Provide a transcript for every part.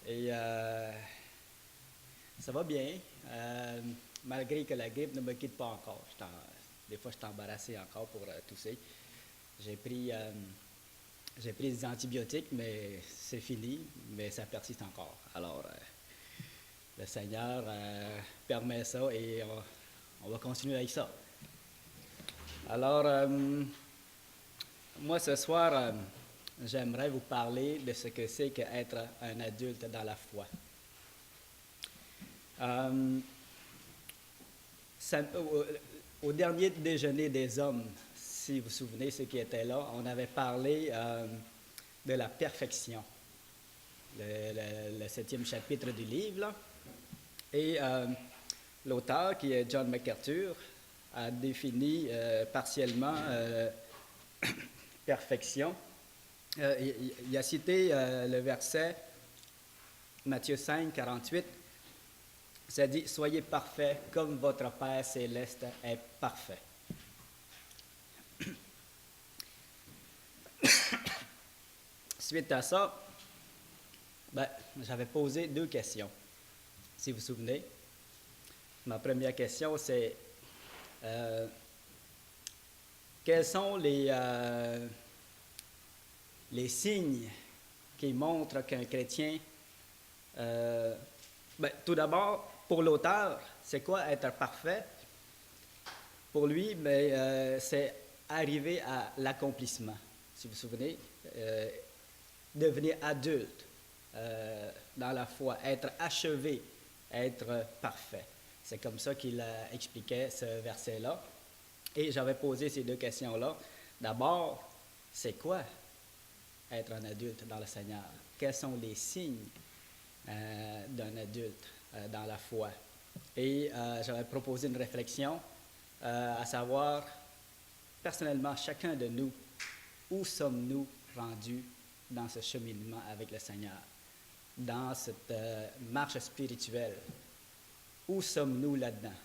Et ça va bien, malgré que la grippe ne me quitte pas encore. Des fois, je suis embarrassé encore pour tousser. J'ai pris, j'ai pris des antibiotiques, mais c'est fini, mais ça persiste encore. Alors, le Seigneur permet ça et on va continuer avec ça. Alors, moi, ce soir, j'aimerais vous parler de ce que c'est qu'être un adulte dans la foi. Au dernier déjeuner des hommes, si vous vous souvenez, ceux qui étaient là, on avait parlé de la perfection, le 7e chapitre du livre. Là. Et l'auteur, qui est John MacArthur, a défini partiellement perfection. Il a cité le verset Matthieu 5, 48. Ça dit « Soyez parfaits comme votre Père céleste est parfait. » Suite à ça, j'avais posé 2 questions, si vous vous souvenez. Ma première question, c'est quels sont les signes qui montrent qu'un chrétien... tout d'abord, pour l'auteur, c'est quoi être parfait? Pour lui, c'est arriver à l'accomplissement. Si vous vous souvenez, devenir adulte dans la foi, être achevé, être parfait. C'est comme ça qu'il expliquait ce verset-là. Et j'avais posé ces 2 questions-là. D'abord, c'est quoi être un adulte dans le Seigneur? Quels sont les signes d'un adulte dans la foi? Et j'avais proposé une réflexion, à savoir, personnellement, chacun de nous, où sommes-nous rendus dans ce cheminement avec le Seigneur, dans cette marche spirituelle? Où sommes-nous là-dedans?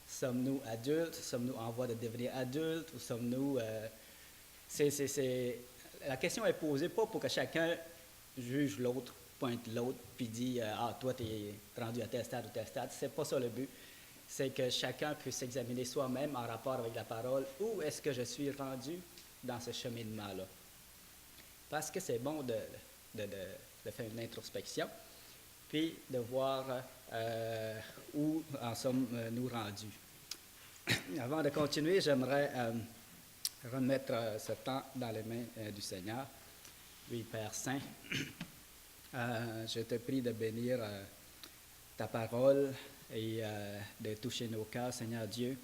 Sommes-nous adultes? Sommes-nous en voie de devenir adultes? Ou sommes-nous... La question est posée pas pour que chacun juge l'autre, pointe l'autre, puis dit « Ah, toi, tu es rendu à tel stade ou tel stade. » C'est pas ça le but. C'est que chacun puisse s'examiner soi-même en rapport avec la parole. Où est-ce que je suis rendu dans ce cheminement-là? Parce que c'est bon de faire une introspection, puis de voir où en sommes-nous rendus. Avant de continuer, j'aimerais remettre ce temps dans les mains du Seigneur. Oui, Père Saint, je te prie de bénir ta parole et de toucher nos cœurs, Seigneur Dieu.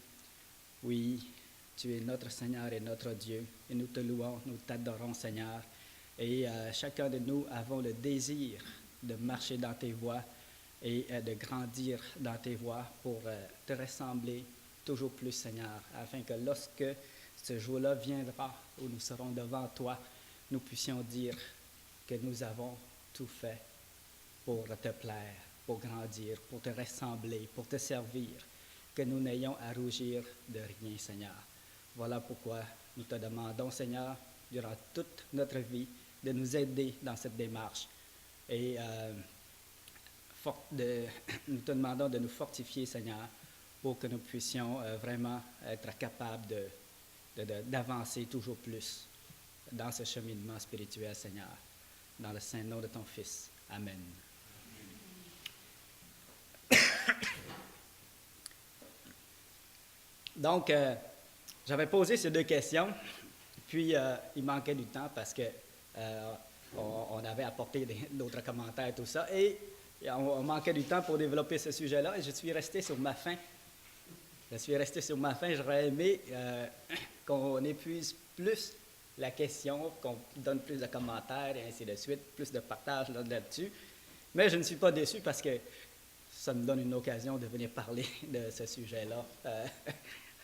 Oui, tu es notre Seigneur et notre Dieu, et nous te louons, nous t'adorons, Seigneur. Et chacun de nous avons le désir de marcher dans tes voies et de grandir dans tes voies pour te ressembler toujours plus, Seigneur, afin que lorsque ce jour-là viendra, où nous serons devant toi, nous puissions dire que nous avons tout fait pour te plaire, pour grandir, pour te ressembler, pour te servir, que nous n'ayons à rougir de rien, Seigneur. Voilà pourquoi nous te demandons, Seigneur, durant toute notre vie, de nous aider dans cette démarche. Et nous te demandons de nous fortifier, Seigneur, pour que nous puissions vraiment être capables d'avancer toujours plus dans ce cheminement spirituel, Seigneur. Dans le saint nom de ton Fils. Amen. Donc, j'avais posé ces 2 questions, puis il manquait du temps parce que on avait apporté d'autres commentaires et tout ça, et on manquait du temps pour développer ce sujet-là, et je suis resté sur ma faim. J'aurais aimé qu'on épuise plus la question, qu'on donne plus de commentaires et ainsi de suite, plus de partage là-dessus. Mais je ne suis pas déçu parce que ça me donne une occasion de venir parler de ce sujet-là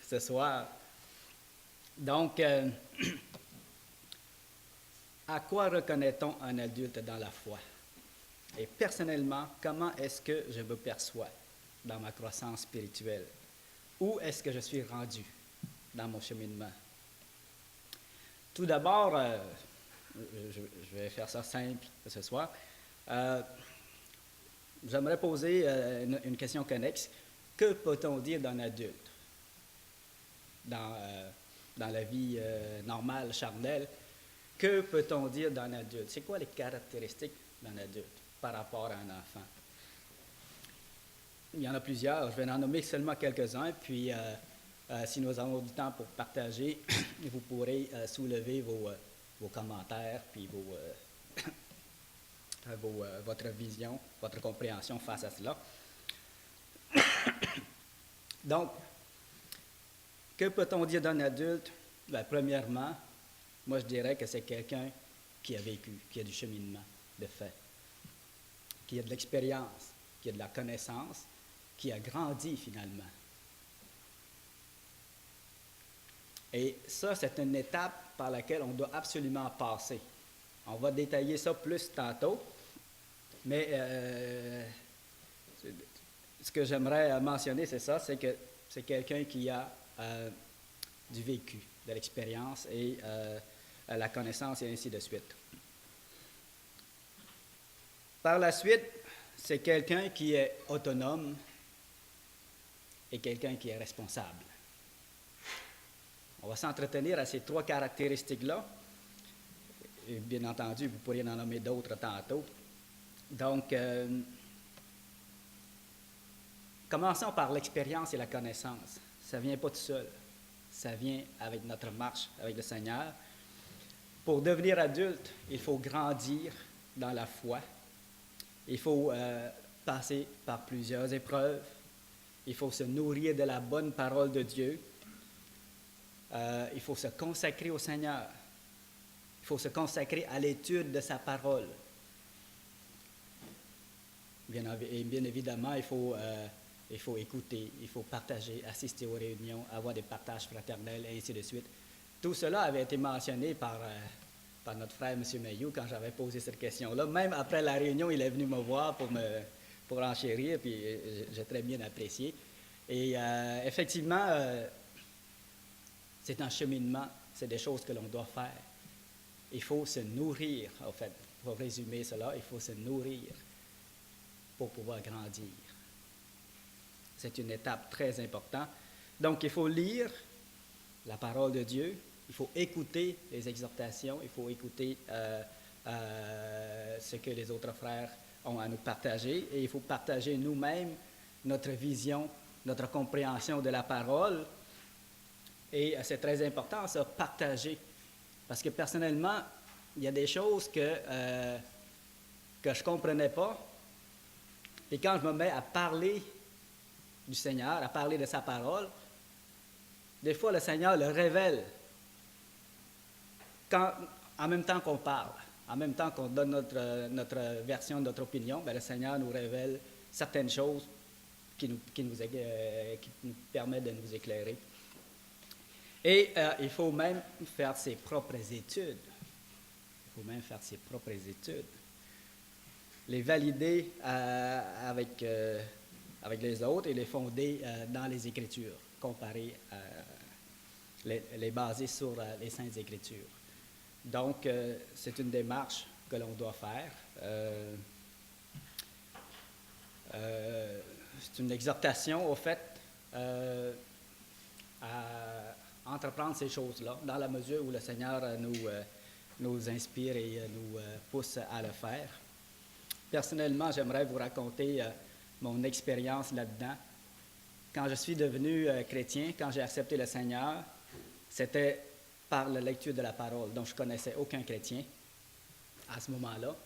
ce soir. Donc, à quoi reconnaît-on un adulte dans la foi? Et personnellement, comment est-ce que je me perçois dans ma croissance spirituelle? Où est-ce que je suis rendu dans mon cheminement? Tout d'abord, je vais faire ça simple ce soir. j'aimerais poser une question connexe. Que peut-on dire d'un adulte dans la vie normale, charnelle? Que peut-on dire d'un adulte? C'est quoi les caractéristiques d'un adulte par rapport à un enfant? Il y en a plusieurs. Je vais en nommer seulement quelques-uns, puis si nous avons du temps pour partager, vous pourrez soulever vos commentaires, puis votre vision, votre compréhension face à cela. Donc, que peut-on dire d'un adulte? Bien, premièrement, moi je dirais que c'est quelqu'un qui a vécu, qui a du cheminement de fait, qui a de l'expérience, qui a de la connaissance, qui a grandi finalement. Et ça, c'est une étape par laquelle on doit absolument passer. On va détailler ça plus tantôt, mais ce que j'aimerais mentionner, c'est ça, c'est que c'est quelqu'un qui a du vécu, de l'expérience et la connaissance et ainsi de suite. Par la suite, c'est quelqu'un qui est autonome et quelqu'un qui est responsable. On va s'entretenir à ces trois caractéristiques-là. Et bien entendu, vous pourriez en nommer d'autres tantôt. Donc, commençons par l'expérience et la connaissance. Ça ne vient pas tout seul. Ça vient avec notre marche avec le Seigneur. Pour devenir adulte, il faut grandir dans la foi. Il faut passer par plusieurs épreuves. Il faut se nourrir de la bonne parole de Dieu. Il faut se consacrer au Seigneur. Il faut se consacrer à l'étude de sa parole. Bien évidemment, il faut écouter, il faut partager, assister aux réunions, avoir des partages fraternels, et ainsi de suite. Tout cela avait été mentionné par notre frère, M. Mayou, quand j'avais posé cette question-là. Même après la réunion, il est venu me voir pour enchérir, puis j'ai très bien apprécié. Et effectivement, c'est un cheminement, c'est des choses que l'on doit faire. Il faut se nourrir, en fait, pour résumer cela, il faut se nourrir pour pouvoir grandir. C'est une étape très importante. Donc, il faut lire la parole de Dieu, il faut écouter les exhortations, il faut écouter ce que les autres frères ont à nous partager, et il faut partager nous-mêmes notre vision, notre compréhension de la parole. Et c'est très important, ça, partager. Parce que personnellement, il y a des choses que je ne comprenais pas. Et quand je me mets à parler du Seigneur, à parler de sa parole, des fois le Seigneur le révèle en même temps qu'on parle, en même temps qu'on donne notre version, notre opinion, bien, le Seigneur nous révèle certaines choses qui nous permettent de nous éclairer. Et il faut même faire ses propres études. Il faut même faire ses propres études. Les valider avec les autres et les fonder dans les Écritures, comparer, les baser sur les Saintes Écritures. Donc, c'est une démarche que l'on doit faire. C'est une exhortation, au fait, à entreprendre ces choses-là, dans la mesure où le Seigneur nous inspire et nous pousse à le faire. Personnellement, j'aimerais vous raconter mon expérience là-dedans. Quand je suis devenu chrétien, quand j'ai accepté le Seigneur, c'était par la lecture de la parole. Donc, je ne connaissais aucun chrétien à ce moment-là.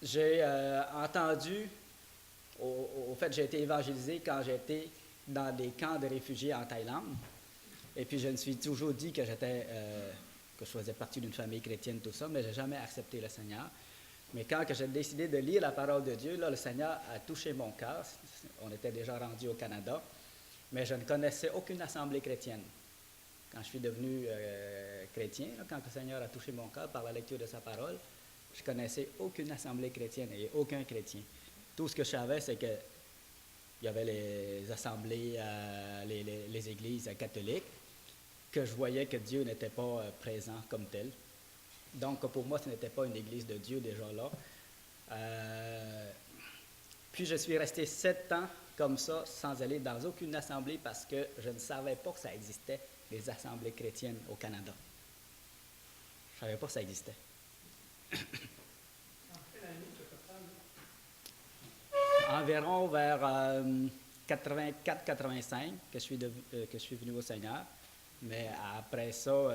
J'ai entendu, au fait, j'ai été évangélisé quand j'étais dans des camps de réfugiés en Thaïlande. Et puis, je me suis toujours dit que que je faisais partie d'une famille chrétienne, tout ça, mais je n'ai jamais accepté le Seigneur. Mais quand j'ai décidé de lire la parole de Dieu, là, le Seigneur a touché mon cœur. On était déjà rendu au Canada, mais je ne connaissais aucune assemblée chrétienne. Quand je suis devenu chrétien, là, quand le Seigneur a touché mon cœur par la lecture de sa parole, je ne connaissais aucune assemblée chrétienne et aucun chrétien. Tout ce que je savais, c'est qu'il y avait les assemblées, les églises catholiques, que je voyais que Dieu n'était pas présent comme tel. Donc, pour moi, ce n'était pas une église de Dieu déjà là. Puis je suis resté 7 ans comme ça, sans aller dans aucune assemblée parce que je ne savais pas que ça existait, les assemblées chrétiennes au Canada. Je ne savais pas que ça existait. Environ vers 84-85 que je suis venu au Seigneur. Mais après ça,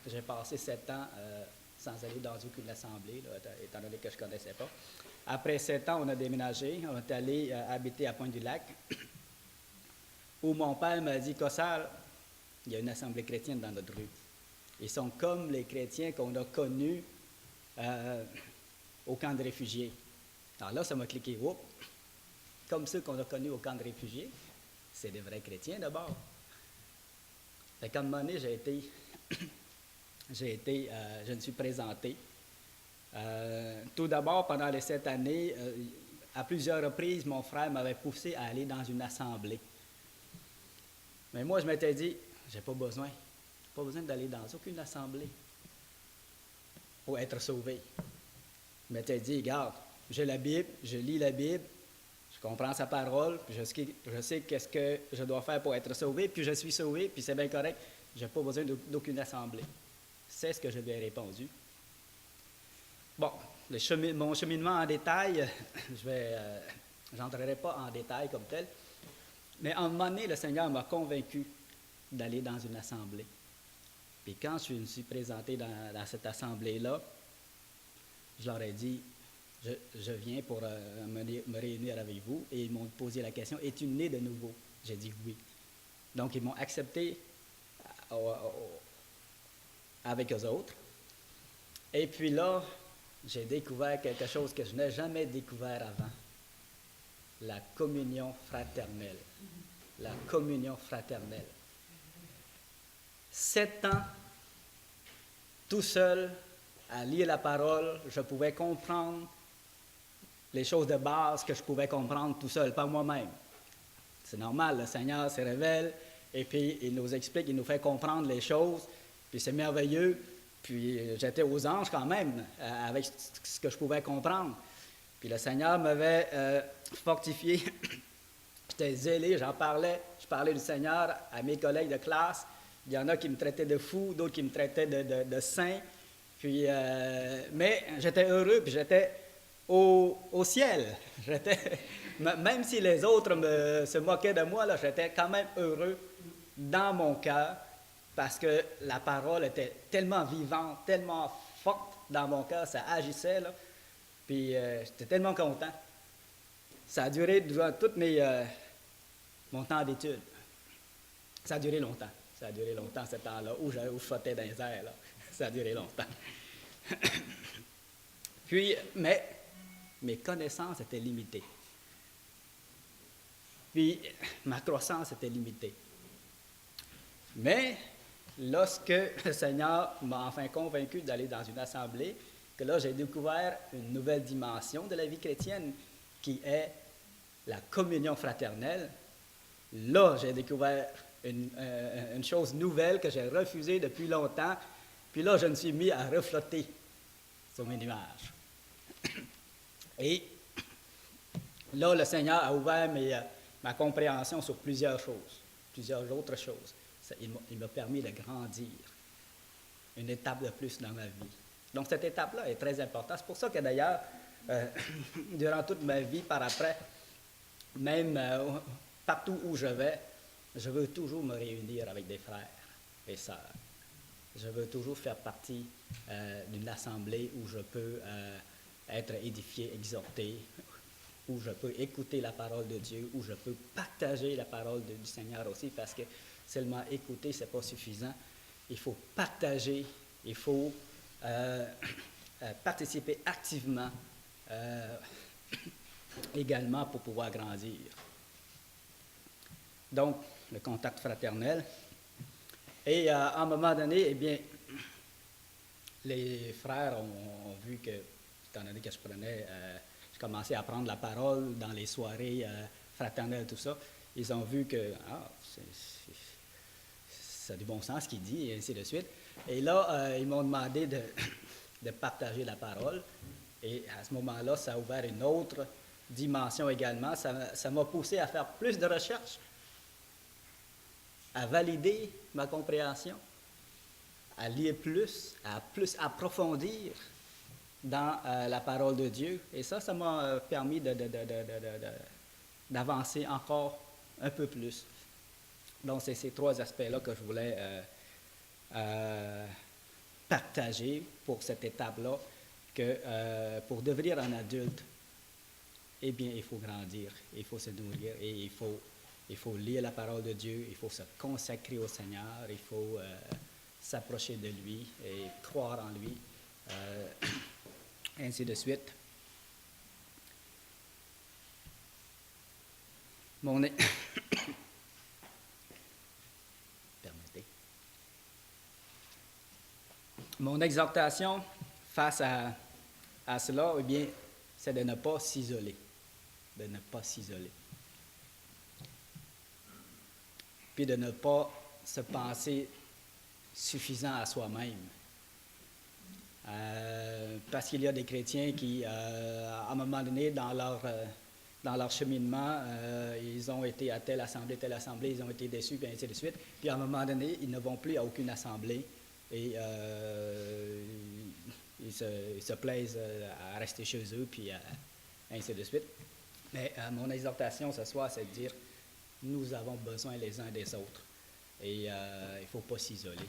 j'ai passé 7 ans sans aller dans aucune assemblée, là, étant donné que je ne connaissais pas. Après 7 ans, on a déménagé. On est allé habiter à Pointe-du-Lac, où mon père m'a dit, Cossal, il y a une assemblée chrétienne dans notre rue. Ils sont comme les chrétiens qu'on a connus au camp de réfugiés. Alors là, ça m'a cliqué. Oups, comme ceux qu'on a connus au camp de réfugiés, c'est des vrais chrétiens d'abord. Fait qu'à un moment donné, je me suis présenté. Tout d'abord, pendant les 7 années, à plusieurs reprises, mon frère m'avait poussé à aller dans une assemblée. Mais moi, je m'étais dit, j'ai pas besoin d'aller dans aucune assemblée pour être sauvé. Je m'étais dit, regarde, j'ai la Bible, je lis la Bible, je comprends sa parole, puis je sais qu'est-ce que je dois faire pour être sauvé, puis je suis sauvé, puis c'est bien correct, je n'ai pas besoin d'aucune assemblée. C'est ce que je lui ai répondu. Bon, mon cheminement en détail, j'entrerai pas en détail comme tel, mais à un moment donné, le Seigneur m'a convaincu d'aller dans une assemblée. Puis quand je me suis présenté dans cette assemblée-là, je leur ai dit, je viens pour me réunir avec vous, et ils m'ont posé la question, es-tu né de nouveau? J'ai dit oui. Donc ils m'ont accepté avec eux autres. Et puis là, j'ai découvert quelque chose que je n'ai jamais découvert avant. La communion fraternelle. La communion fraternelle. 7 ans, tout seul, à lire la parole, je pouvais comprendre les choses de base que je pouvais comprendre tout seul, par moi-même. C'est normal, le Seigneur se révèle, et puis il nous explique, il nous fait comprendre les choses, puis c'est merveilleux. Puis j'étais aux anges quand même, avec ce que je pouvais comprendre. Puis le Seigneur m'avait fortifié. J'étais zélé, je parlais du Seigneur à mes collègues de classe. Il y en a qui me traitaient de fou, d'autres qui me traitaient de saint. Puis, mais j'étais heureux, puis j'étais au ciel. Même si les autres se moquaient de moi, là, j'étais quand même heureux dans mon cœur, parce que la parole était tellement vivante, tellement forte dans mon cœur, ça agissait, là. Puis j'étais tellement content. Ça a duré durant tout mon temps d'études. Ça a duré longtemps. Ça a duré longtemps, ce temps-là, où je flottais dans les airs, là. Ça a duré longtemps. Puis, mais mes connaissances étaient limitées. Puis, ma croissance était limitée. Mais, lorsque le Seigneur m'a enfin convaincu d'aller dans une assemblée, que là, j'ai découvert une nouvelle dimension de la vie chrétienne qui est la communion fraternelle. Là, j'ai découvert une chose nouvelle que j'ai refusée depuis longtemps. Puis là, je me suis mis à reflotter sur mes nuages. Et là, le Seigneur a ouvert ma compréhension sur plusieurs choses, plusieurs autres choses. Il m'a permis de grandir, une étape de plus dans ma vie. Donc, cette étape-là est très importante. C'est pour ça que d'ailleurs, durant toute ma vie par après, même partout où je vais, je veux toujours me réunir avec des frères et sœurs. Je veux toujours faire partie d'une assemblée où je peux être édifié, exhorté, où je peux écouter la parole de Dieu, où je peux partager la parole du Seigneur aussi, parce que seulement écouter, ce n'est pas suffisant. Il faut partager, il faut participer activement également pour pouvoir grandir. Donc, le contact fraternel. Et à un moment donné, eh bien, les frères ont vu que, étant donné que je commençais à prendre la parole dans les soirées fraternelles, tout ça, ils ont vu que ça a du bon sens ce qu'il dit, et ainsi de suite. Et là, ils m'ont demandé de partager la parole. Et à ce moment-là, ça a ouvert une autre dimension également. Ça m'a poussé à faire plus de recherches, à valider ma compréhension, à lire plus, à plus approfondir dans la parole de Dieu. Et ça m'a permis d'avancer encore un peu plus. Donc, c'est ces trois aspects-là que je voulais partager pour cette étape-là, que pour devenir un adulte, eh bien, il faut grandir, il faut se nourrir et il faut lire la parole de Dieu, il faut se consacrer au Seigneur, il faut s'approcher de lui et croire en lui, ainsi de suite. Permettez. Mon exhortation face à cela, eh bien, c'est de ne pas s'isoler. De ne pas s'isoler. Puis de ne pas se penser suffisant à soi-même. Parce qu'il y a des chrétiens qui, à un moment donné, dans leur cheminement, ils ont été à telle assemblée, ils ont été déçus, puis ainsi de suite. Puis à un moment donné, ils ne vont plus à aucune assemblée et ils se plaisent à rester chez eux, puis ainsi de suite. Mais mon exhortation ce soir, c'est de dire, nous avons besoin les uns des autres et il ne faut pas s'isoler.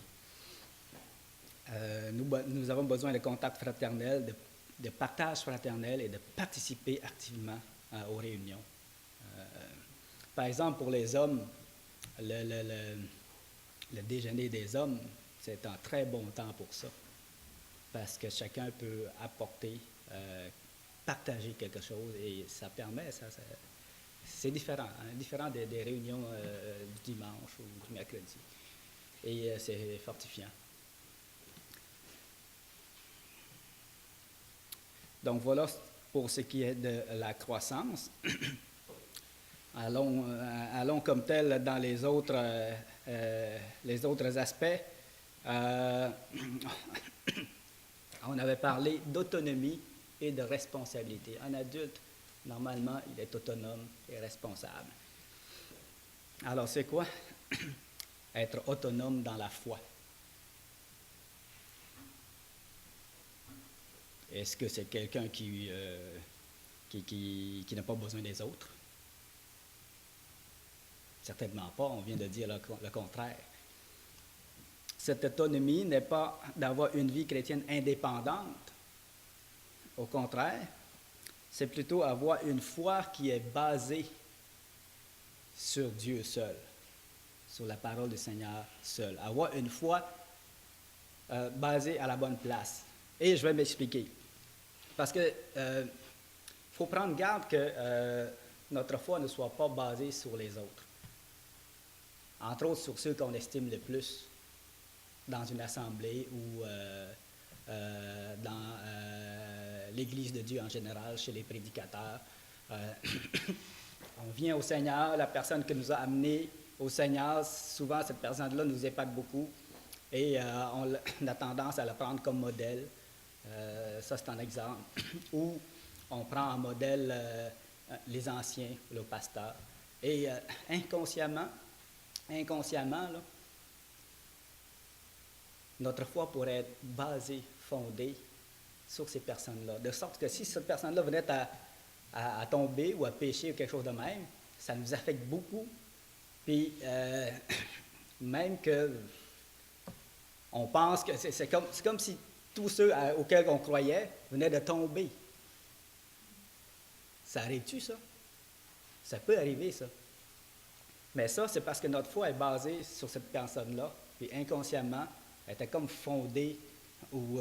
Nous avons besoin de contact fraternel, de partage fraternel et de participer activement aux réunions. Par exemple, pour les hommes, le déjeuner des hommes, c'est un très bon temps pour ça, parce que chacun peut apporter, partager quelque chose et ça permet, c'est différent, hein, différent des réunions du dimanche ou du mercredi. Et c'est fortifiant. Donc voilà pour ce qui est de la croissance. Allons comme tel dans les autres aspects. On avait parlé d'autonomie et de responsabilité. Un adulte, normalement, il est autonome et responsable. Alors, c'est quoi être autonome dans la foi? Est-ce que c'est quelqu'un qui n'a pas besoin des autres? Certainement pas, on vient de dire le contraire. Cette autonomie n'est pas d'avoir une vie chrétienne indépendante. Au contraire, c'est plutôt avoir une foi qui est basée sur Dieu seul, sur la parole du Seigneur seul. Avoir une foi basée à la bonne place. Et je vais m'expliquer. Parce que faut prendre garde que notre foi ne soit pas basée sur les autres. Entre autres sur ceux qu'on estime le plus dans une assemblée ou dans l'Église de Dieu en général, chez les prédicateurs. On vient au Seigneur, la personne qui nous a amenés au Seigneur, souvent cette personne-là nous épate beaucoup et on a tendance à la prendre comme modèle. Ça, c'est un exemple. Ou on prend en modèle les anciens, le pasteur. Et inconsciemment, là, notre foi pourrait être basée, fondée sur ces personnes-là. De sorte que si cette personne-là venait à tomber ou à pécher ou quelque chose de même, ça nous affecte beaucoup. Puis, même que on pense que c'est comme si tous ceux auxquels on croyait venaient de tomber. Ça arrive-tu, ça? Ça peut arriver, ça. Mais ça, c'est parce que notre foi est basée sur cette personne-là, puis inconsciemment, elle était comme fondée ou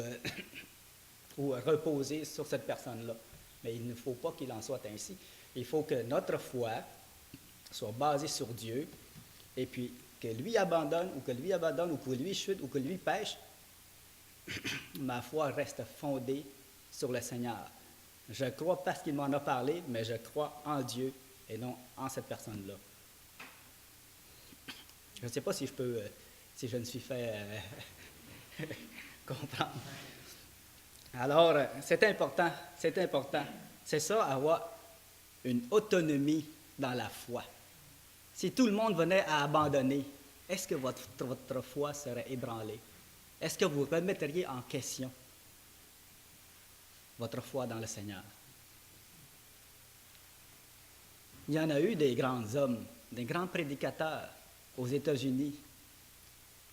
reposée sur cette personne-là. Mais il ne faut pas qu'il en soit ainsi. Il faut que notre foi soit basée sur Dieu, et puis que lui abandonne, ou que lui chute, ou que lui pêche, ma foi reste fondée sur le Seigneur. Je crois parce qu'il m'en a parlé, mais je crois en Dieu et non en cette personne-là. Je ne sais pas si je me suis fait comprendre. Alors, c'est important, c'est important. C'est ça, avoir une autonomie dans la foi. Si tout le monde venait à abandonner, est-ce que votre foi serait ébranlée? Est-ce que vous remettriez en question votre foi dans le Seigneur? Il y en a eu des grands hommes, des grands prédicateurs aux États-Unis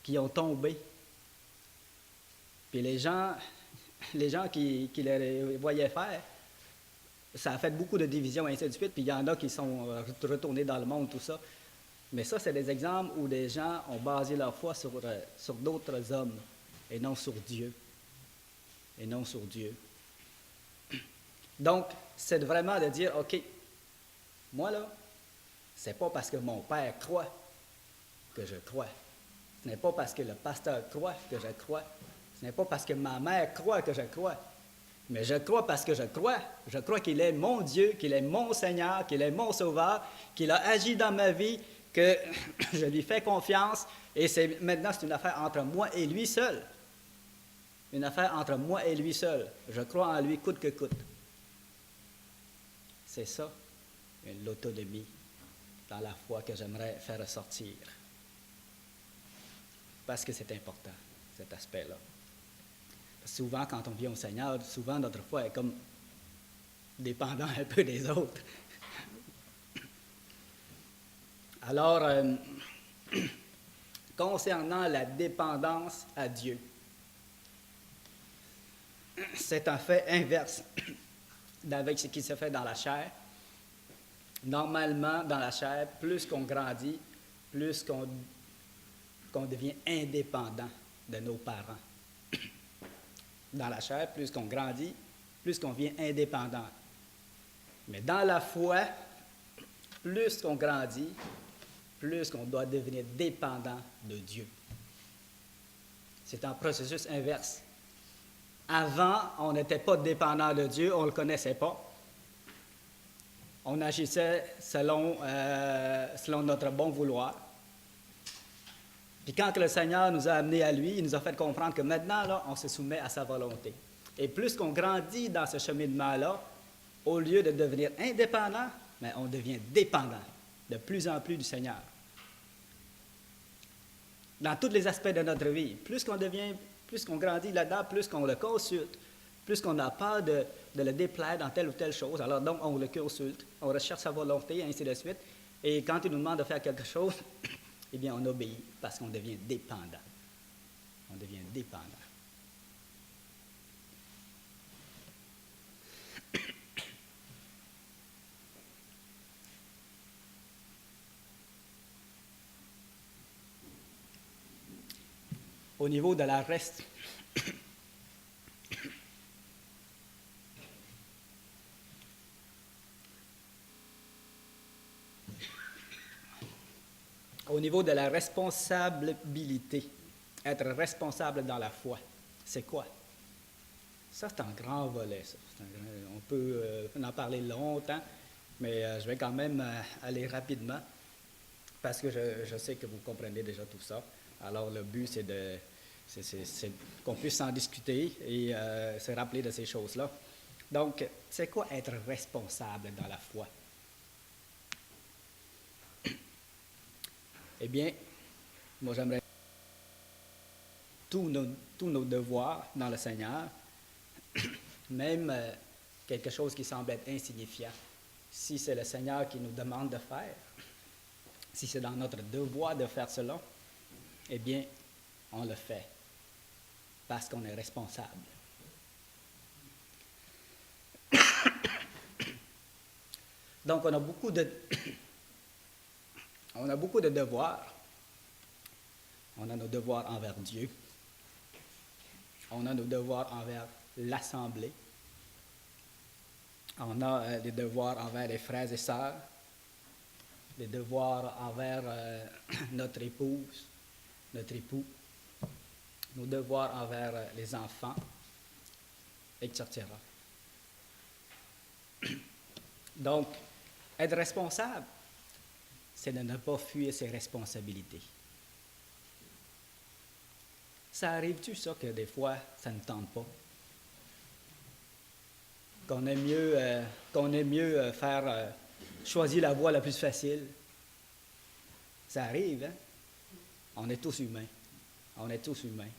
qui ont tombé. Puis les gens qui les voyaient faire, ça a fait beaucoup de divisions et ainsi de suite. Puis il y en a qui sont retournés dans le monde, tout ça. Mais ça, c'est des exemples où des gens ont basé leur foi sur d'autres hommes et non sur Dieu. Et non sur Dieu. Donc, c'est vraiment de dire, OK, moi là, c'est pas parce que mon père croit que je crois. Ce n'est pas parce que le pasteur croit que je crois. Ce n'est pas parce que ma mère croit que je crois. Mais je crois parce que je crois. Je crois qu'il est mon Dieu, qu'il est mon Seigneur, qu'il est mon Sauveur, qu'il a agi dans ma vie, que je lui fais confiance. Et maintenant, c'est une affaire entre moi et lui seul. Une affaire entre moi et lui seul. Je crois en lui coûte que coûte. C'est ça, l'autonomie dans la foi que j'aimerais faire ressortir. Parce que c'est important, cet aspect-là. Souvent, quand on vient au Seigneur, souvent notre foi est comme dépendant un peu des autres. Alors, concernant la dépendance à Dieu, c'est un fait inverse avec ce qui se fait dans la chair. Normalement, dans la chair, plus qu'on grandit, plus qu'on devient indépendant de nos parents. Dans la chair, plus qu'on grandit, plus qu'on devient indépendant. Mais dans la foi, plus qu'on grandit, plus qu'on doit devenir dépendant de Dieu. C'est un processus inverse. Avant, on n'était pas dépendant de Dieu, on ne le connaissait pas. On agissait selon notre bon vouloir. Puis quand le Seigneur nous a amenés à lui, il nous a fait comprendre que maintenant, là, on se soumet à sa volonté. Et plus qu'on grandit dans ce cheminement-là, au lieu de devenir indépendant, mais on devient dépendant de plus en plus du Seigneur. Dans tous les aspects de notre vie, plus qu'on grandit là-dedans, plus qu'on le consulte, plus qu'on a peur de le déplaire dans telle ou telle chose. Alors donc, on le consulte, on recherche sa volonté, et ainsi de suite. Et quand il nous demande de faire quelque chose, eh bien, on obéit parce qu'on devient dépendant. On devient dépendant. Au niveau de la Au niveau de la responsabilité, être responsable dans la foi, c'est quoi? Ça, c'est un grand volet, ça. On peut en parler longtemps, mais je vais quand même aller rapidement parce que je sais que vous comprenez déjà tout ça. Alors, le but, c'est qu'on puisse en discuter et se rappeler de ces choses-là. Donc, c'est quoi être responsable dans la foi? Eh bien, moi, j'aimerais tous nos devoirs dans le Seigneur, même quelque chose qui semble être insignifiant. Si c'est le Seigneur qui nous demande de faire, si c'est dans notre devoir de faire cela, eh bien, on le fait parce qu'on est responsable. Donc, on a beaucoup de devoirs. On a nos devoirs envers Dieu. On a nos devoirs envers l'Assemblée. On a des devoirs envers les frères et sœurs, des devoirs envers notre épouse, notre époux, nos devoirs envers les enfants, etc. Donc, être responsable, c'est de ne pas fuir ses responsabilités. Ça arrive-tu, ça, que des fois, ça ne tente pas? qu'on aime mieux faire choisir la voie la plus facile. Ça arrive, hein? On est tous humains. On est tous humains.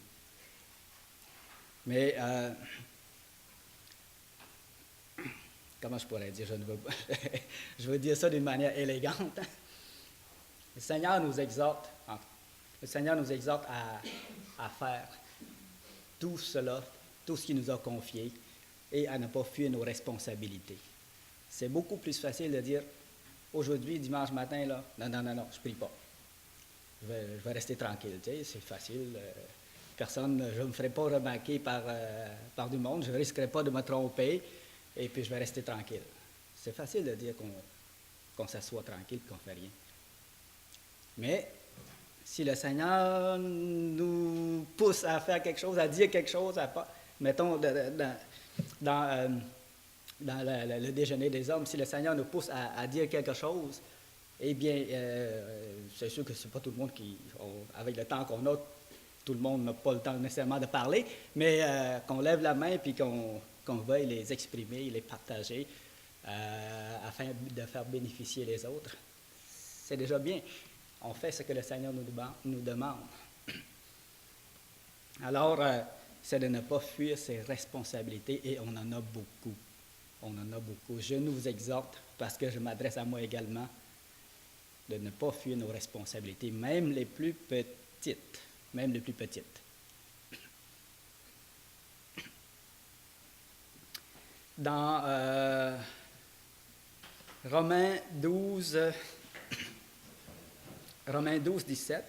Mais, comment je pourrais dire? Je veux dire ça d'une manière élégante. Hein? Le Seigneur nous exhorte, à faire tout cela, tout ce qu'il nous a confié, et à ne pas fuir nos responsabilités. C'est beaucoup plus facile de dire, aujourd'hui, dimanche matin, là, non, je ne prie pas. Je vais rester tranquille, tu sais, c'est facile. Je ne me ferai pas remarquer par du monde, je ne risquerai pas de me tromper, et puis je vais rester tranquille. C'est facile de dire qu'on s'assoit tranquille et qu'on ne fait rien. Mais si le Seigneur nous pousse à faire quelque chose, à dire quelque chose, mettons, dans le déjeuner des hommes, si le Seigneur nous pousse à dire quelque chose, eh bien, c'est sûr que ce n'est pas tout le monde avec le temps qu'on a, tout le monde n'a pas le temps nécessairement de parler, mais qu'on lève la main et qu'on veuille les exprimer, les partager, afin de faire bénéficier les autres. C'est déjà bien. On fait ce que le Seigneur nous demande. Alors, c'est de ne pas fuir ses responsabilités, et on en a beaucoup. On en a beaucoup. Je nous exhorte, parce que je m'adresse à moi également, de ne pas fuir nos responsabilités, même les plus petites. Même les plus petites. Dans Romains 12, 17,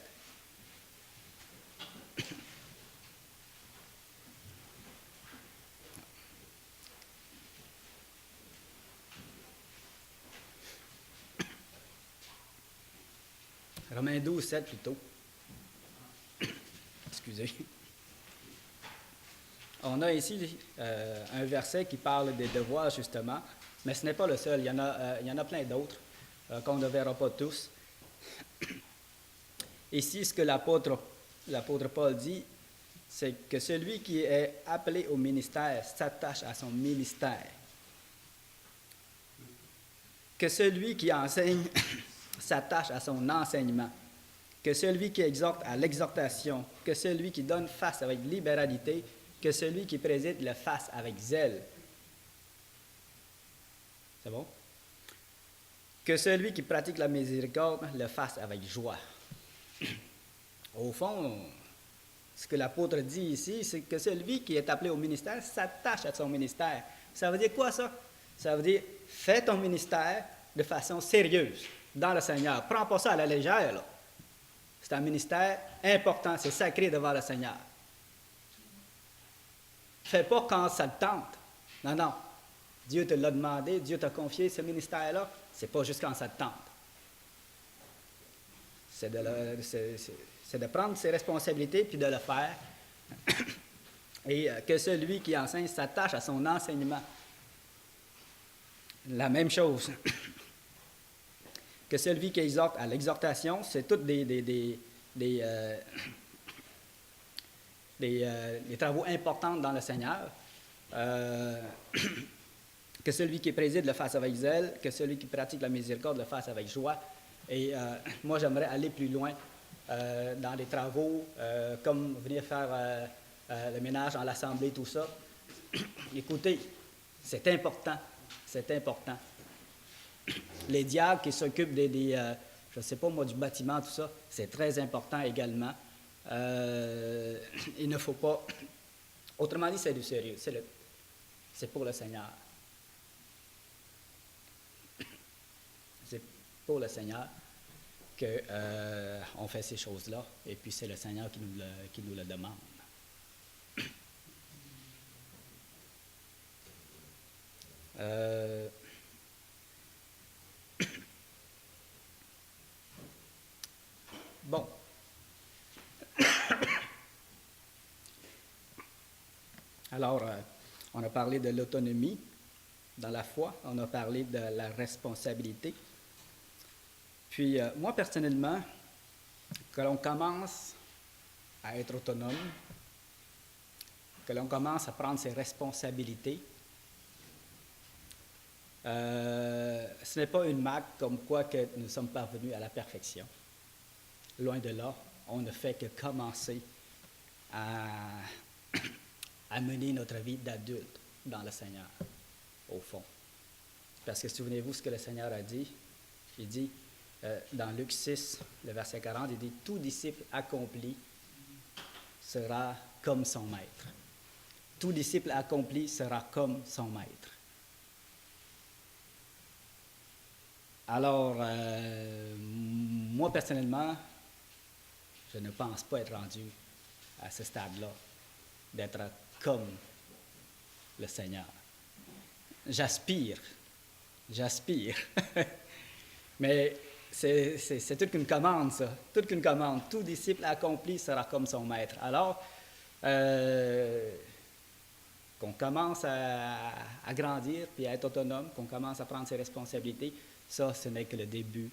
Romains 12, 7 plutôt. Excusez. On a ici un verset qui parle des devoirs, justement, mais ce n'est pas le seul. Il y en a plein d'autres qu'on ne verra pas tous. Ici, ce que l'apôtre Paul dit, c'est que celui qui est appelé au ministère s'attache à son ministère. Que celui qui enseigne s'attache à son enseignement. Que celui qui exhorte à l'exhortation. Que celui qui donne face avec libéralité. Que celui qui préside le fasse avec zèle. C'est bon? Que celui qui pratique la miséricorde le fasse avec joie. Au fond, ce que l'apôtre dit ici, c'est que celui qui est appelé au ministère s'attache à son ministère. Ça veut dire quoi, ça? Ça veut dire, fais ton ministère de façon sérieuse dans le Seigneur. Prends pas ça à la légère, là. C'est un ministère important, c'est sacré devant le Seigneur. Fais pas quand ça te tente. Non. Dieu te l'a demandé, Dieu t'a confié ce ministère-là, c'est pas juste quand ça te tente. C'est de prendre ses responsabilités puis de le faire. Et que celui qui enseigne s'attache à son enseignement. La même chose. Que celui qui exhorte à l'exhortation, c'est toutes des travaux importants dans le Seigneur. Que celui qui préside le fasse avec zèle, que celui qui pratique la miséricorde le fasse avec joie. Et moi, j'aimerais aller plus loin dans les travaux, comme venir faire le ménage dans l'assemblée, tout ça. Écoutez, c'est important. Les diacres qui s'occupent je ne sais pas moi, du bâtiment, tout ça, c'est très important également. Il ne faut pas... Autrement dit, c'est du sérieux. C'est pour le Seigneur. C'est pour le Seigneur qu'on fait ces choses-là, et puis c'est le Seigneur qui nous le demande. Bon. Alors, on a parlé de l'autonomie dans la foi, on a parlé de la responsabilité. Puis, moi, personnellement, que l'on commence à être autonome, que l'on commence à prendre ses responsabilités, Ce n'est pas une marque comme quoi que nous sommes parvenus à la perfection. Loin de là, on ne fait que commencer à, à mener notre vie d'adulte dans le Seigneur, au fond. Parce que souvenez-vous ce que le Seigneur a dit. Il dit, dans Luc 6, le verset 40, il dit, « Tout disciple accompli sera comme son maître. » Tout disciple accompli sera comme son maître. Alors, moi personnellement, je ne pense pas être rendu à ce stade-là, d'être comme le Seigneur. J'aspire, mais c'est toute qu'une commande, ça, toute qu'une commande. Tout disciple accompli sera comme son maître. Alors, qu'on commence à grandir puis à être autonome, qu'on commence à prendre ses responsabilités, ça, ce n'est que le début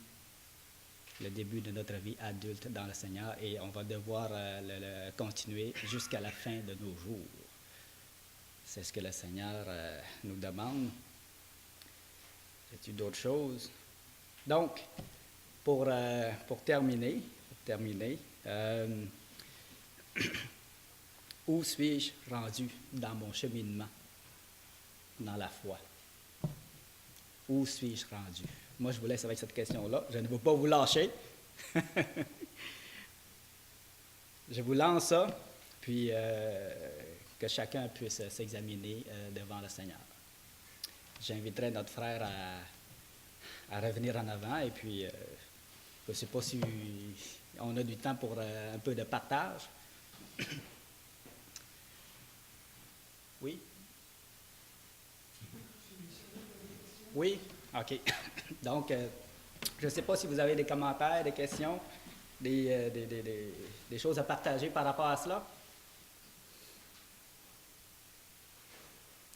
de notre vie adulte dans le Seigneur, et on va devoir le continuer jusqu'à la fin de nos jours. C'est ce que le Seigneur nous demande. Y a-t-il d'autres choses? Donc, pour terminer, où suis-je rendu dans mon cheminement, dans la foi? Où suis-je rendu? Moi, je vous laisse avec cette question-là. Je ne veux pas vous lâcher. Je vous lance ça, puis que chacun puisse s'examiner devant le Seigneur. J'inviterai notre frère à revenir en avant, et puis je ne sais pas si on a du temps pour un peu de partage. Oui? Oui? OK. Donc, je ne sais pas si vous avez des commentaires, des questions, des choses à partager par rapport à cela.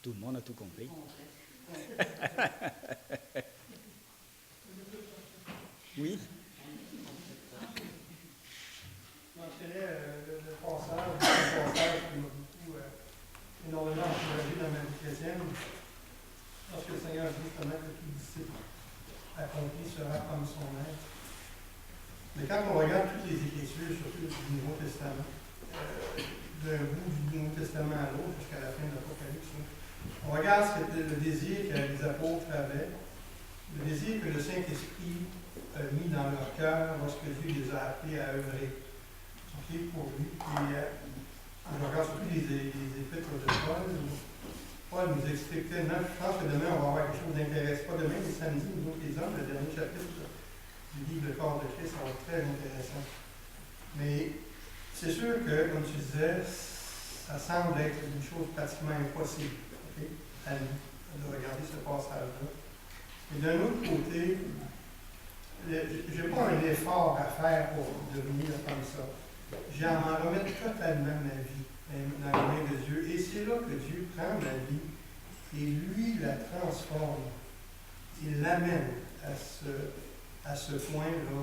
Tout le monde a tout compris. Oui? J'enchaînais le passage qui m'a beaucoup énormément encouragé dans ma vie chrétienne, lorsque le Seigneur dit justement que tout disciple accompli sera comme son maître. Mais quand on regarde toutes les Écritures, surtout du Nouveau Testament, d'un bout du Nouveau Testament à l'autre, jusqu'à la fin de l'Apocalypse, on regarde le désir que les apôtres avaient, le désir que le Saint-Esprit a mis dans leur cœur lorsque Dieu les a appelés à œuvrer pour lui. Et on regarde surtout les épîtres de Paul. Paul nous expliquait, je pense que demain on va avoir quelque chose d'intéressant. Pas demain, mais samedi, nous autres les hommes, le dernier chapitre du livre Le corps de Christ, ça va être très intéressant. Mais c'est sûr que, comme tu disais, ça semble être une chose pratiquement impossible, à nous, de regarder ce passage-là. Mais d'un autre côté, je n'ai pas un effort à faire pour devenir comme ça. J'ai à m'en remettre totalement ma vie dans les mains de Dieu. Et c'est là que Dieu prend ma vie et lui la transforme. Il l'amène à ce point-là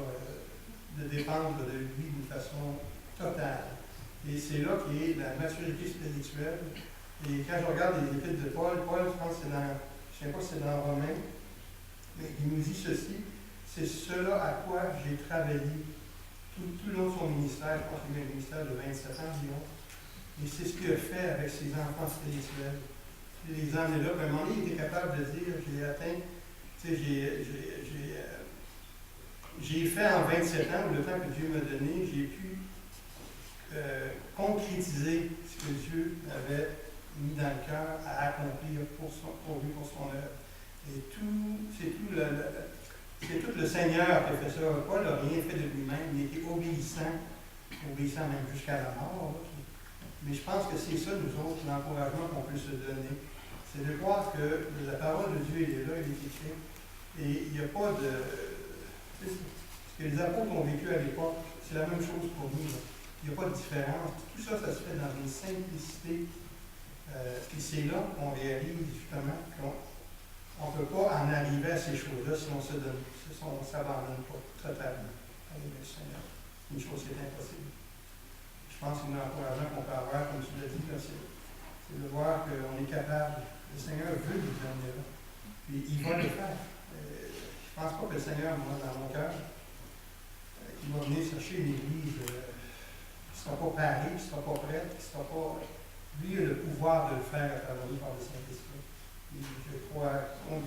de dépendre de lui d'une façon totale. Et c'est là qu'est la maturité spirituelle. Et quand je regarde les épîtres de Paul, je pense que c'est dans, je ne sais pas si c'est dans Romains, mais il nous dit ceci, c'est cela à quoi j'ai travaillé tout le long de son ministère. Je pense qu'il a eu un ministère de 27 ans environ. Et c'est ce qu'il a fait avec ses enfants spirituels. Il les emmenait là. À un moment donné, il était capable de dire, j'ai atteint, tu sais, j'ai fait en 27 ans, le temps que Dieu m'a donné, j'ai pu concrétiser ce que Dieu avait mis dans le cœur à accomplir pour lui, pour son œuvre. Et c'est tout le Seigneur qui a fait ça. Paul n'a rien fait de lui-même, il était obéissant même jusqu'à la mort. Là. Mais je pense que c'est ça, nous autres, l'encouragement qu'on peut se donner. C'est de croire que la parole de Dieu, elle est là, elle est écrite. Et il n'y a pas de... Ce que les apôtres ont vécu à l'époque, c'est la même chose pour nous. Là. Il n'y a pas de différence. Tout ça, ça se fait dans une simplicité. Et c'est là qu'on réalise justement qu'on ne peut pas en arriver à ces choses-là si on se donne, si on ne s'abandonne pas totalement à l'aimer le Seigneur. C'est une chose qui est impossible. Je pense que l'encouragement qu'on peut avoir, comme tu l'as dit, c'est de voir qu'on est capable. Le Seigneur veut nous amener là. Puis il va le faire. Je pense pas que le Seigneur, moi, dans mon cœur, il va venir chercher une église qui ne sera pas parée, qui ne sera pas prête, qui ne sera pas. Lui, il a le pouvoir de le faire à travers nous par le Saint-Esprit. Et je crois, en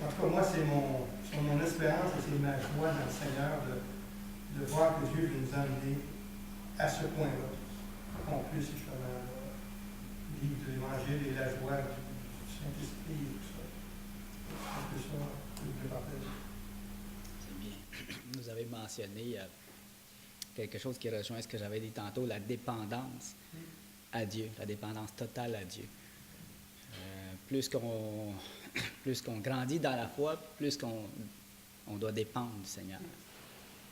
tout cas, moi, c'est mon espérance et c'est ma joie dans le Seigneur de voir que Dieu veut nous emmener à ce point-là, qu'on puisse justement vivre de l'Évangile et la joie du Saint-Esprit et tout ça. C'est un peu ça que je voulais partager. C'est bien. Vous avez mentionné quelque chose qui rejoint ce que j'avais dit tantôt, la dépendance à Dieu, la dépendance totale à Dieu. Plus qu'on grandit dans la foi, plus on doit dépendre du Seigneur.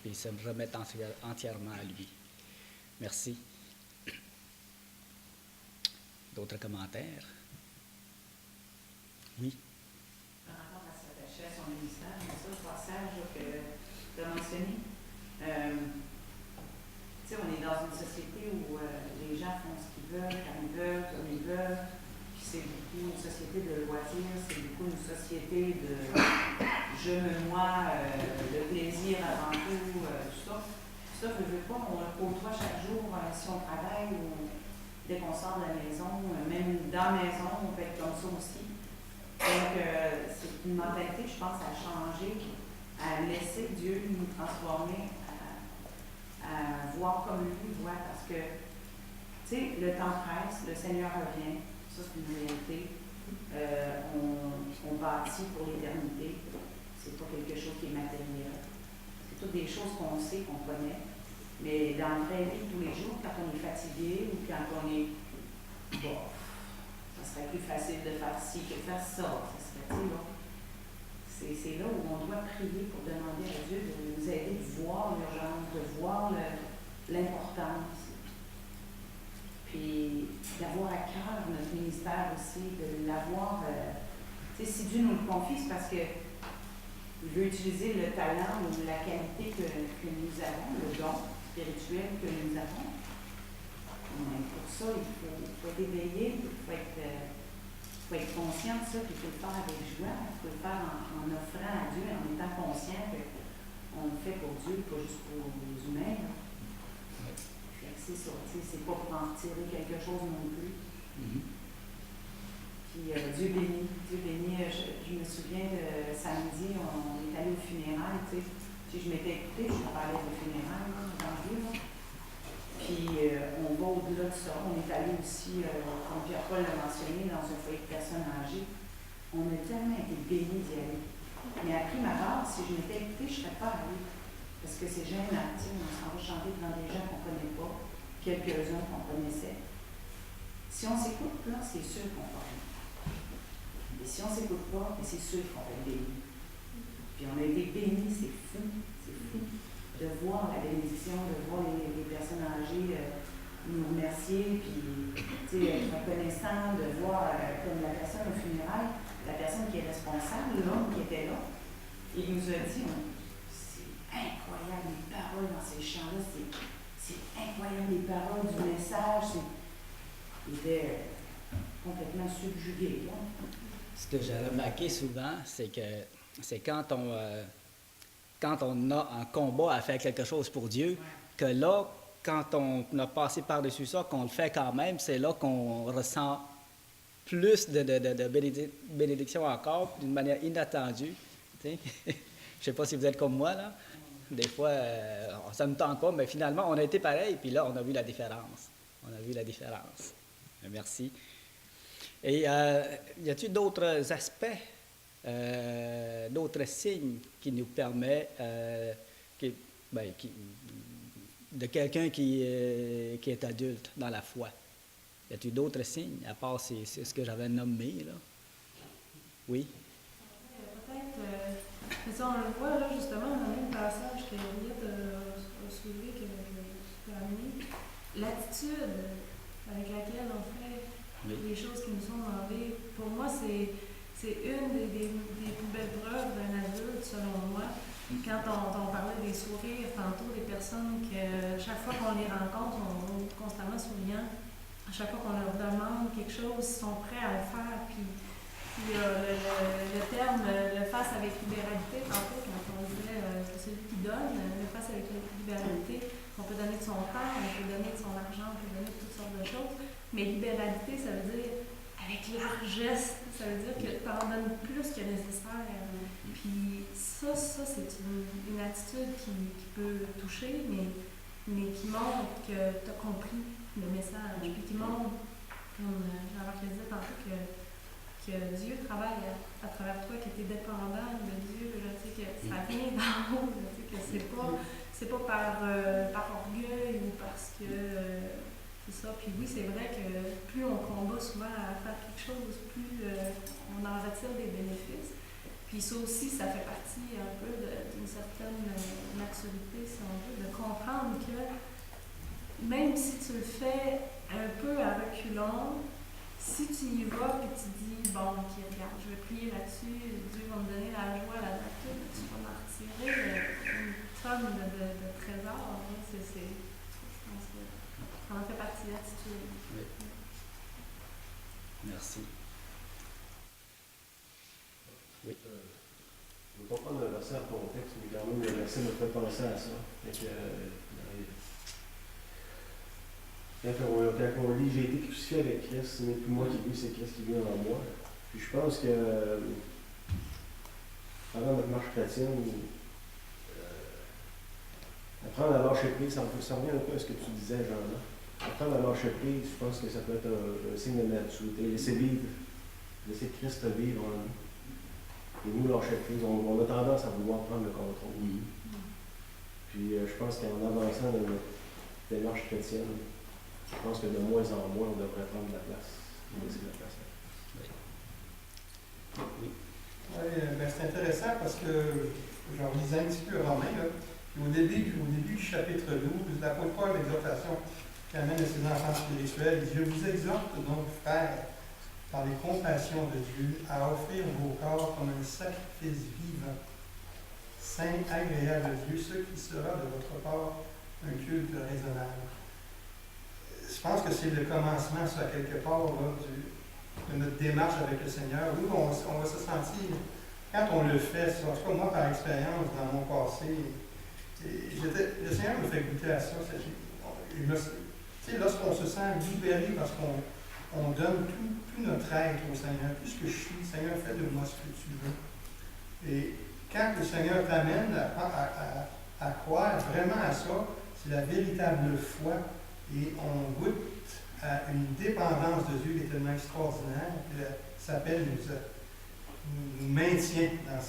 Puis se remettre entièrement à lui. Merci. D'autres commentaires? Oui. Par rapport à s'attacher à son ministère, c'est ça le passage que tu as mentionné. Tu sais, on est dans une société où les gens font ce qu'ils veulent, quand ils veulent, comme ils veulent. Puis c'est beaucoup une société de loisirs, c'est beaucoup une société de je me moi, de plaisir avant tout, tout ça. Ça, je ne veux pas, on le côtoie chaque jour si on travaille ou dès qu'on sort de la maison, même dans la maison, on peut être comme ça aussi. Donc, c'est une mentalité, je pense, à changer, à laisser Dieu nous transformer, à voir comme lui voit, parce que, tu sais, le temps presse, le Seigneur revient, ça c'est une réalité. On bâtit pour l'éternité, c'est pas quelque chose qui est matériel. C'est toutes des choses qu'on sait, qu'on connaît. Mais dans la vraie vie, tous les jours, quand on est fatigué ou quand on est bon, ça serait plus facile de faire ci que de faire ça. C'est là où on doit prier pour demander à Dieu de nous aider de voir l'urgence, de voir l'importance. Puis d'avoir à cœur notre ministère aussi, de l'avoir. Si Dieu nous le confie, c'est parce que il veut utiliser le talent ou la qualité que nous avons, le don spirituel que nous avons. Mais pour ça, il faut être éveillé, il faut être conscient de ça, puis il faut le faire avec joie, il faut le faire en offrant à Dieu, en étant conscient qu'on le fait pour Dieu, pas juste pour les humains. C'est ça, c'est pas pour en retirer quelque chose non plus. Puis Dieu bénit, je me souviens de samedi, on est allé au funérailles, je m'étais écoutée, je parlais de funérailles dans le lieu, puis on va au-delà de ça, on est allé aussi, comme Pierre-Paul l'a mentionné, dans un foyer de personnes âgées, on a tellement été bénis d'y aller. Mais à prime abord, si je m'étais écoutée, je ne serais pas allée, parce que c'est gênant, on s'en va chanter devant des gens qu'on ne connaît pas, quelques-uns qu'on connaissait. Si on s'écoute, là, c'est sûr qu'on va aller. Et si on ne s'écoute pas, c'est sûr qu'on va être béni. Puis on a été bénis, c'est fou, de voir la bénédiction, de voir les personnes âgées nous remercier, puis être reconnaissant, de voir comme la personne au funérail, la personne qui est responsable, l'homme qui était là, il nous a dit, c'est incroyable les paroles dans ces chants-là, c'est incroyable les paroles du message, il était complètement subjugué. Là. Ce que j'ai remarqué souvent, c'est que c'est quand on a un combat à faire quelque chose pour Dieu, que là, quand on a passé par-dessus ça, qu'on le fait quand même, c'est là qu'on ressent plus de bénédiction encore, d'une manière inattendue. Je ne sais pas si vous êtes comme moi, là. Des fois, ça ne me tente pas, mais finalement, on a été pareil, puis là, on a vu la différence. Merci. Et y a-t-il d'autres aspects, d'autres signes qui nous permettent de quelqu'un qui est adulte dans la foi? Y a-t-il d'autres signes, à part c'est ce que j'avais nommé, là? Oui? Peut-être, on le voit, là, justement, dans le même passage que Juliette a soulevé, que je peux amener, l'attitude avec laquelle on fait les choses qui nous sont demandées. Pour moi, c'est une des plus belles preuves d'un adulte, selon moi. Quand on parlait des sourires tantôt, des personnes que chaque fois qu'on les rencontre, on est constamment souriants. À chaque fois qu'on leur demande quelque chose, ils sont prêts à le faire. Puis Puis le terme le face avec libéralité, tantôt, quand on disait c'est celui qui donne, le face avec libéralité, on peut donner de son temps, on peut donner de son argent, on peut donner de toutes sortes de choses. Mais libéralité, ça veut dire avec largesse, ça veut dire que tu en donnes plus que nécessaire. Puis ça c'est une attitude qui peut toucher, mais qui montre que tu as compris le message, puis qui montre, comme Jean-Marc le disait tantôt, que Dieu travaille à travers toi, que tu es dépendant de Dieu, je sais que ça vient d'en haut, je sais que c'est pas par orgueil ou parce que c'est ça. Puis oui, c'est vrai que plus on combat souvent à faire quelque chose, plus on en retire des bénéfices. Puis ça aussi, ça fait partie un peu d'une certaine maturité, si on veut, de comprendre que même si tu le fais un peu à reculons, si tu y vas et tu dis, bon, ok, regarde, je vais prier là-dessus, Dieu va me donner la joie, la gratitude, tu vas m'en retirer une tonne de trésors. Je pense que ça en fait partie de l'attitude. Oui. Merci. Oui. Je ne vais pas prendre le verset en contexte, mais quand même, le verset me fait penser à ça. Quand on lit « J'ai été crucifié avec Christ, ce n'est plus moi qui vis, c'est Christ qui vit en moi ». Puis je pense que pendant notre marche chrétienne, apprendre à lâcher prise, ça revient un peu à ce que tu disais, Jean-Marc. Apprendre à lâcher prise, je pense que ça peut être un signe de maturité. Laisser Christ vivre en nous. Et nous, lâcher prise, on a tendance à vouloir prendre le contrôle. Puis je pense qu'en avançant dans notre démarche chrétienne, je pense que de moins en moins, on devrait prendre la place. Laisser la place. Oui. Ben c'est intéressant parce que j'en lisais un petit peu Romain, là. Puis au début du chapitre 12, l'apôtre Paul, l'exhortation qui amène à ses enfants spirituels, il dit « Je vous exhorte donc, frères, par les compassions de Dieu, à offrir vos corps comme un sacrifice vivant, saint, agréable à Dieu, ce qui sera de votre part un culte raisonnable. » Je pense que c'est le commencement, ça, quelque part, là, de notre démarche avec le Seigneur, où on va se sentir, quand on le fait, en tout cas moi par expérience dans mon passé, le Seigneur me fait goûter à ça. Lorsqu'on se sent libéré parce qu'on donne tout notre être au Seigneur, tout ce que je suis, Seigneur, fais de moi ce que tu veux. Et quand le Seigneur t'amène à croire vraiment à ça, c'est la véritable foi et on goûte à une dépendance de Dieu qui est tellement extraordinaire, ça s'appelle nous maintient dans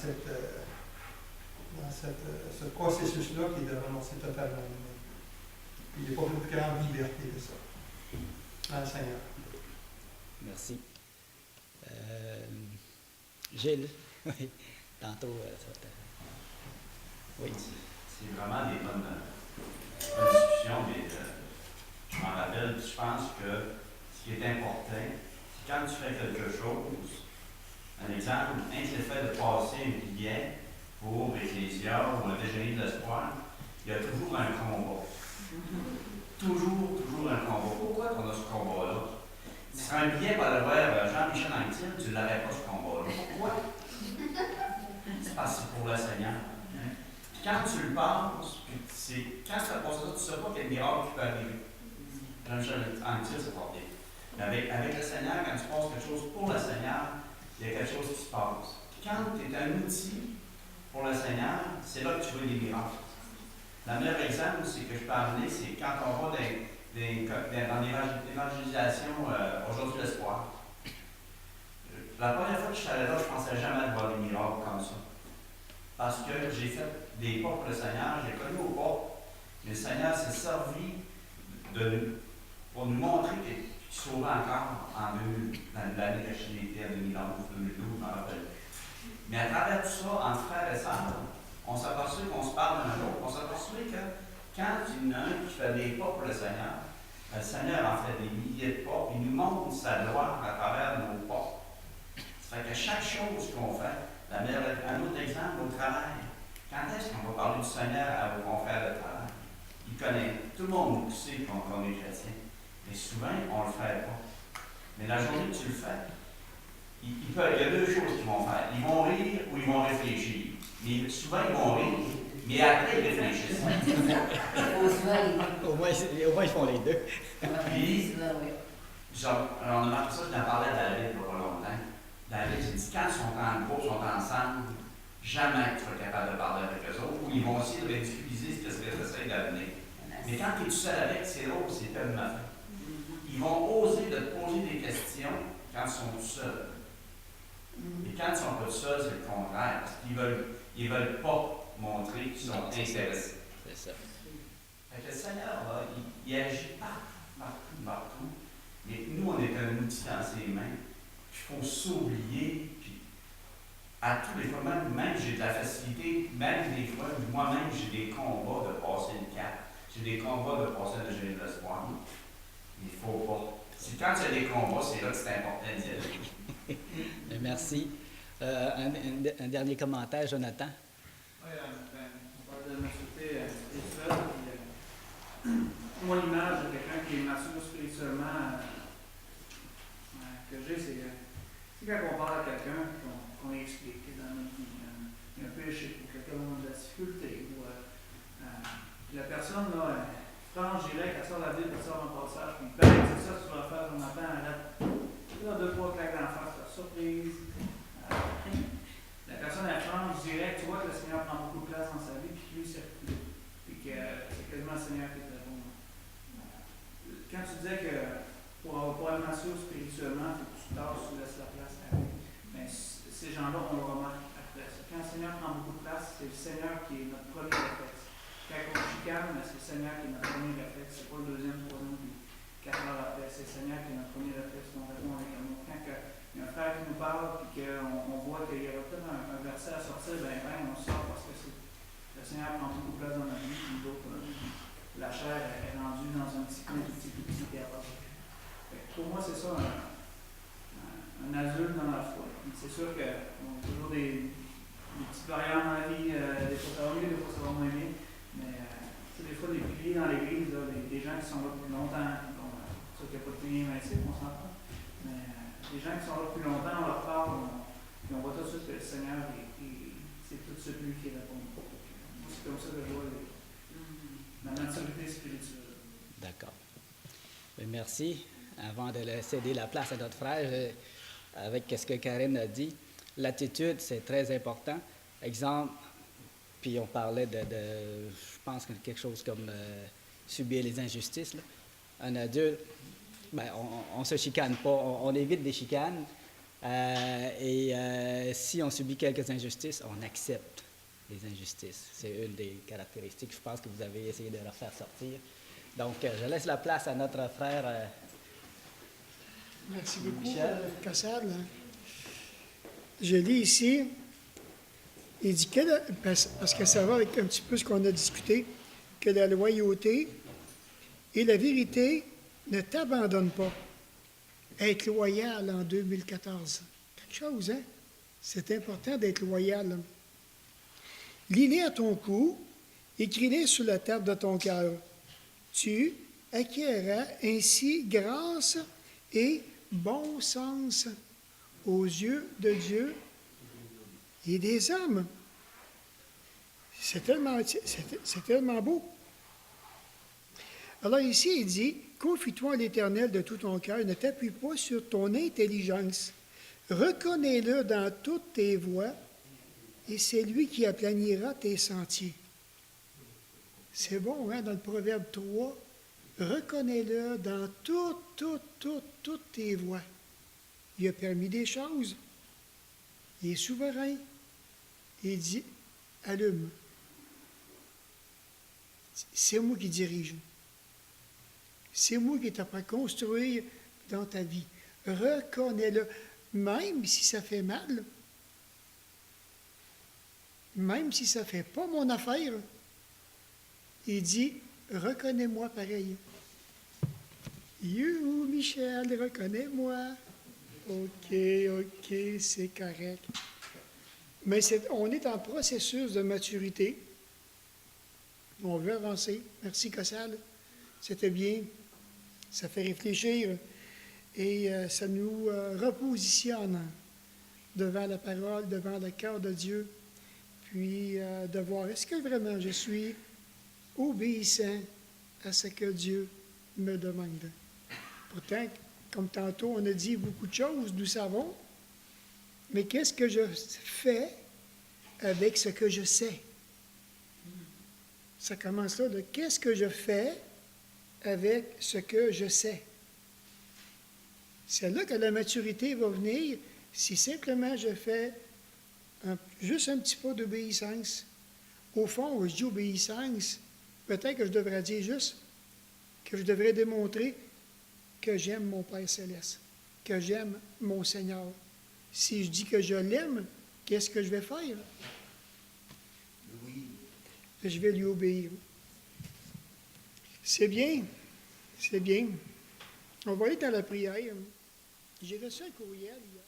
ce processus-là qui est de renoncer totalement. Il n'y a pas beaucoup de grande liberté de ça. Dans le Seigneur. Merci. Gilles, oui, tantôt, oui. C'est vraiment des bonnes discussions, mais je m'en rappelle, je pense que ce qui est important, c'est quand tu fais quelque chose, un exemple, un qui fait de passer un billet pour Ecclésia ou un déjeuner de l'espoir, il y a toujours un combat. Toujours un combat. Pourquoi on a ce combat-là? Si c'est un billet pour aller voir Jean-Michel Anctil, tu ne l'aurais pas ce combat-là. Pourquoi? C'est parce que c'est pour le Seigneur. Puis quand tu le passes, quand tu as passé ça, tu ne sais pas quel miracle qui peut arriver. Jean-Michel Anctil, c'est pas bien. Mais avec le Seigneur, quand tu passes quelque chose pour le Seigneur, il y a quelque chose qui se passe. Puis quand tu es un outil pour le Seigneur, c'est là que tu vois des miracles. Le meilleur exemple, c'est que je peux amener, c'est quand on va dans l'évangélisation aujourd'hui l'espoir. La première fois que je suis allé là, je ne pensais jamais voir des miracles comme ça. Parce que j'ai fait des pas pour le Seigneur, j'ai connu au pas. Mais le Seigneur s'est servi pour nous montrer qu'il sauvait encore dans l'année que je l'étais, en 2011, 2012, je m'en rappelle. Mais à travers tout ça, entre frères et sœurs, on s'aperçoit qu'on se parle d'un autre, on s'aperçoit que quand il y en a un qui fait des pas pour le Seigneur en fait des milliers de pas, puis il nous montre sa gloire à travers nos pas. Ça fait que chaque chose qu'on fait, un autre exemple au travail, quand est-ce qu'on va parler du Seigneur à vos confrères de travail? Il connaît, tout le monde sait qu'on est chrétien, mais souvent on ne le fait pas. Mais la journée que tu le fais, il y a deux choses qu'ils vont faire. Ils vont rire ou ils vont réfléchir. Mais souvent, ils vont rire, mais après, ils réfléchissent. Au moins, ils font les deux. Puis, genre, on a marqué ça, je n'en parlais à David il n'y a pas longtemps. David, j'ai dit, quand ils sont en groupe, ils sont ensemble, jamais tu seras capable de parler avec eux autres, ou ils vont essayer de ridiculiser ce que tu essaies d'amener. Mais quand tu es tout seul avec, c'est drôle, c'est tellement fait. Ils vont oser de te poser des questions quand ils sont tout seuls. Et quand ils ne sont pas tout seuls, c'est le contraire, parce qu'ils veulent pas montrer qu'ils sont intéressés. C'est ça. Fait que le Seigneur, là, il agit partout. Mais nous, on est un outil dans ses mains. Puis il faut s'oublier. Puis à tous les fois, même j'ai de la facilité, même des fois, moi-même, j'ai des combats de passer le cap. J'ai des combats de passer le génie de l'espoir. Il ne faut pas. Quand il y a des combats, c'est là que c'est important d'y aller. Merci. Un dernier commentaire, Jonathan. Oui, on parle de maturité spirituelle. Moi, l'image de quelqu'un qui est mature spirituellement que j'ai, c'est quand on parle à quelqu'un, qu'on explique que dans notre vie, il y a un péché, ou quelqu'un a de la difficulté, ou la personne, là, franche, direct, elle sort la Bible, elle sort un passage, puis ben, c'est ça que tu vas faire, on attend, arrête. Là, deux, trois claques d'en face, la surprise. La personne est franche, direct, tu vois que le Seigneur prend beaucoup de place dans sa vie, puis lui circule. Puis que c'est quasiment le Seigneur qui te répond. Quand tu disais que pour être mature spirituellement, il faut que tu tasses, tu laisses la place à lui. Mais ces gens-là, on le remarque après ça. Quand le Seigneur prend beaucoup de place, c'est le Seigneur qui est notre premier réflexe. Quand on chicane, c'est le Seigneur qui est notre premier réflexe. C'est pas le deuxième, troisième, puis 4 heures après. C'est le Seigneur qui est notre premier réflexe. On répond avec amour. Quand il y a un frère qui nous parle, puis qu'on voit qu'il y aura peut-être un verset à sortir, on sort parce que le Seigneur prend beaucoup de place dans notre vie, puis d'autres, la chair est rendue dans un petit coin, tout petit terrain. Pour moi, c'est ça, un adulte dans la foi. C'est sûr qu'on a toujours des petites variantes dans la vie, des fois ça va mieux, des fois ça va moins bien, mais des fois des piliers dans l'église, des gens qui sont là depuis longtemps, c'est sûr qu'il n'y a pas de piliers invincibles, on s'entend, mais des gens qui sont là depuis longtemps, on leur parle, et on voit tout de suite que le Seigneur, c'est tout celui qui répond. Moi, c'est comme ça que je vois la maturité spirituelle. D'accord. Merci. Avant de céder la place à notre frère, avec ce que Karine a dit, l'attitude, c'est très important. Exemple, puis on parlait je pense, quelque chose comme subir les injustices. Là. Un adulte, on ne se chicane pas, on évite des chicanes. Si on subit quelques injustices, on accepte les injustices. C'est une des caractéristiques, je pense, que vous avez essayé de leur faire sortir. Donc, je laisse la place à notre frère. Merci beaucoup, Michel. Cassable. Je lis ici, il dit que, parce que ça va avec un petit peu ce qu'on a discuté, que la loyauté et la vérité ne t'abandonnent pas. Être loyal en 2014. Quelque chose, hein? C'est important d'être loyal. Lis-les à ton cou, écris-les sur la table de ton cœur. Tu acquerras ainsi grâce et bon sens aux yeux de Dieu et des hommes. C'est tellement beau. Alors ici, il dit, confie-toi à l'Éternel de tout ton cœur, ne t'appuie pas sur ton intelligence. Reconnais-le dans toutes tes voies, et c'est lui qui aplanira tes sentiers. C'est bon, hein, dans le Proverbe 3, reconnais-le dans toutes tes voies. Il a permis des choses. Il est souverain. Il dit, allume. C'est moi qui dirige. C'est moi qui t'apprends à construire dans ta vie. Reconnais-le. Même si ça fait mal, même si ça ne fait pas mon affaire, il dit, reconnais-moi pareil. You, Michel, reconnais-moi. OK, c'est correct. Mais on est en processus de maturité. On veut avancer. Merci, Cossal. C'était bien. Ça fait réfléchir et ça nous repositionne devant la parole, devant le cœur de Dieu, puis de voir est-ce que vraiment je suis obéissant à ce que Dieu me demande. Pourtant, comme tantôt on a dit beaucoup de choses, nous savons, mais qu'est-ce que je fais avec ce que je sais? Ça commence là, de qu'est-ce que je fais avec ce que je sais? C'est là que la maturité va venir si simplement je fais juste un petit pas d'obéissance. Au fond, je dis obéissance, peut-être que je devrais dire juste que je devrais démontrer que j'aime mon Père Céleste, que j'aime mon Seigneur. Si je dis que je l'aime, qu'est-ce que je vais faire? Oui. Je vais lui obéir. C'est bien, c'est bien. On va aller dans la prière. J'ai reçu un courriel hier.